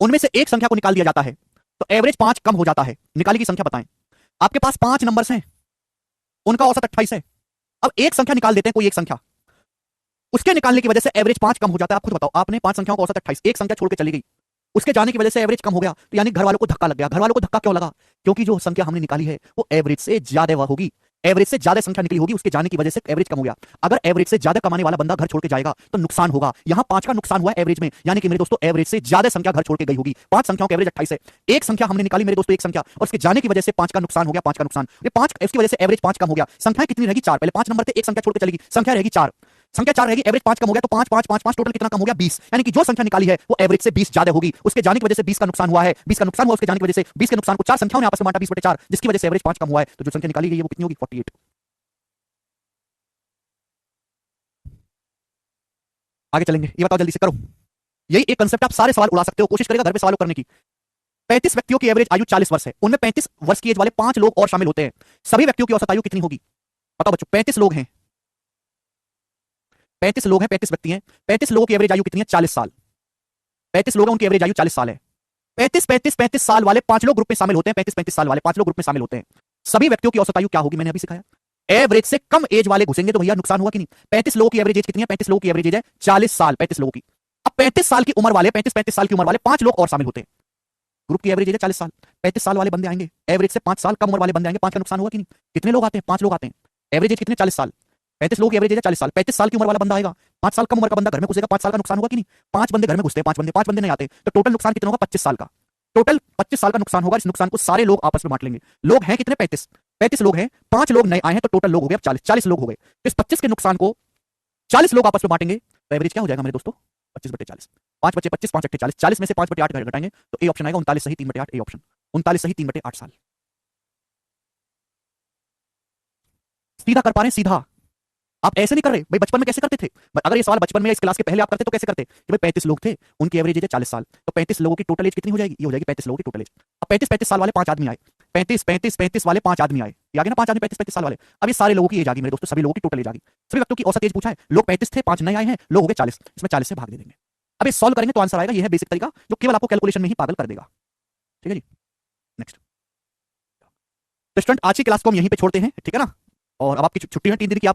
उनमें से एक संख्या को निकाल दिया जाता है तो एवरेज 5 कम हो जाता है। निकाली की संख्या बताएं। आपके पास 5 नंबर्स हैं, उनका औसत 28 है। अब एक संख्या निकाल देते हैं, कोई एक संख्या, उसके निकालने की वजह से एवरेज 5 कम हो जाता है। आप खुद बताओ, आपने 5 संख्याओं का औसत 28, एक संख्या छोड़ के चली गई, उसके जाने की वजह से एवरेज कम हो गया, तो यानी घर वालों को धक्का लग गया। घर वालों को धक्का क्यों लगा? क्योंकि जो संख्या हमने निकाली है वो एवरेज से ज्यादा होगी, एवरेज से ज्यादा संख्या निकली होगी, उसके जाने की वजह से एवरेज कम हो गया। अगर एवरेज से ज्यादा कमाने वाला बंदा घर छोड़ के जाएगा तो नुकसान होगा। यहां 5 का नुकसान हुआ है एवरेज में, यानी कि मेरे दोस्तों एवरेज से ज्यादा संख्या घर छोड़ के गई होगी। 5 संख्याओं का एवरेज 28 है, एक संख्या हमने निकाली मेरे दोस्तों, एक संख्या, और उसके जाने की वजह से 5 का नुकसान हो गया, 5 का नुकसान, ये 5 इसकी वजह से एवरेज 5 कम हो गया। संख्याएं कितनी रहेगी? 4। पहले 5 नंबर थे, एक संख्या छोड़ के चलेगी, संख्या रहेगी 4, संख्या 4 रहेगी, एवरेज 5 कम हो गया, तो 5 5 5 5 टोटल कितना कम हो गया? 20। यानी कि जो संख्या निकाली है वो एवरेज से 20 ज्यादा होगी, उसके जाने की वजह से 20 का नुकसान हुआ है, 20 का नुकसान हुआ, उसके जाने की वजह से 20 के नुकसान को 4 संख्याओं ने आपस में बांटा, 20/4, जिसकी वजह से एवरेज 5 कम हुआ है। तो जो संख्या निकाली गई है वो कितनी होगी? 48। आगे चलेंगे, ये बताओ जल्दी से करो। यही एक कंसेप्ट, आप सारे सवाल उड़ा सकते हो, कोशिश करेगा घर पे सवाल करने की। 35 व्यक्तियों की एवरेज आयु 40 वर्ष है, उनमें 35 वर्ष की एज वाले 5 लोग और शामिल होते हैं, सभी व्यक्तियों की औसत आयु कितनी होगी? बताओ बच्चों, 35 लोग हैं, 35 लोग हैं, 35 व्यक्ति हैं, 35 लोगों की एवरेज आयु कितनी है? 40 साल। 35 लोग हैं, उनकी एवरेज आयु 40 साल है। 35 साल वाले 5 लोग ग्रुप में शामिल होते हैं, 35 साल वाले 5 लोग ग्रुप में शामिल होते हैं, सभी व्यक्तियों की औसत आयु क्या होगी? मैंने अभी सिखाया। एवरेज से कम एज वाले घुसेंगे तो भैया नुकसान हुआ कि नहीं? 35 लोगों की एवरेज एज कितनी है? 35 लोगों की एवरेज एज है 40 साल, 35 लोगों की। अब 35 साल की उम्र वाले, 35 साल की उम्र वाले 5 लोग और शामिल होते हैं, ग्रुप की एवरेज एज है 40 साल। 35 साल वाले बंदे आएंगे, एवरेज से 5 साल कम उम्र वाले बंदे आएंगे, 5 का नुकसान हुआ कि नहीं? कितने लोग आते हैं? 5 लोग आते हैं, एवरेज एज कितने? 40 साल। 35 लोगों की एवरेज एज है 40 साल, 35 साल की उम्र वाला बंदा आएगा, 5 साल कम उम्र का बंदा घर में घुसेगा, 5 साल का नुकसान होगा कि नहीं? 5 बंदे घर में घुसते हैं, 5 बंदे नहीं आते, तो टोटल नुकसान कितना होगा? 25 साल का। टोटल 25 साल का नुकसान होगा, इस नुकसान को सारे लोग आपस में बांट लेंगे। लोग हैं कितने? 35 लोग हैं, 5 लोग नए आए हैं, तो टोटल लोग हो गए अब 40 लोग हो गए। तो इस 25 के नुकसान को 40 लोग आपस में बांटेंगे तो एवरेज क्या हो जाएगा मेरे दोस्तों? 25/40, 5 बचे 25, 5 8 40, 40 में से 5/8 घटाएंगे तो ए ऑप्शन आएगा, 39 सही 3/8, ए ऑप्शन 39 सही 3/8 साल। सीधा कर पा रहे हैं? सीधा आप ऐसे नहीं कर रहे भाई, बचपन में कैसे करते थे? अगर ये सवाल बचपन में या इस क्लास के पहले आप करते तो कैसे करते कि भाई 35 लोग थे, उनकी एवरेज एज है 40 साल, तो 35 लोगों की टोटल एज कितनी हो जाएगी? ये हो जाएगी 35 लोगों की टोटल एज। अब 35 साल वाले 5 आदमी आए, 35 वाले 5 आदमी आए, ये आ गए ना 5 आदमी 35 साल वाले। अब ये सारे लोगों की एज आ गई मेरे दोस्तों, सभी लोगों की टोटल एज आ गई, सभी व्यक्तियों की औसत एज पूछा है। लोग 35 थे, 5 नए आए हैं, लोग हो गए 40, इसमें 40 से भाग दे देंगे। अब ये सॉल्व करेंगे तो आंसर आएगा, ये है बेसिक तरीका जो केवल आपको कैलकुलेशन में ही पागल कर देगा। ठीक है जी, नेक्स्ट। तो स्टूडेंट आज की क्लास को हम यहीं पे छोड़ते हैं, ठीक है ना? और अब आपकी छुट्टी है 3 दिन की, आप